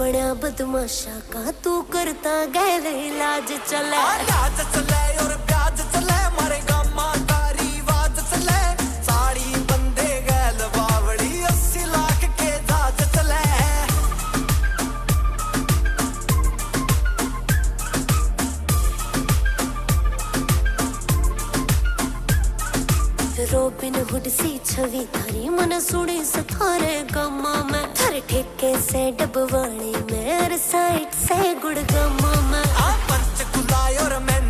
बड़ा बदमाशा का तू करता गैर इलाज चले लाज चले और प्याज चले मारे गामा का रिवाज चले साड़ी बंदे गैल बावड़ी 80 लाख के जाज चले रोबिन हुड सी छवि थारी मन सुड़ी सथारे गमा में थारे ठेके से डबवाणी में और साइड से गुड़गमा में पंचकुला और मैं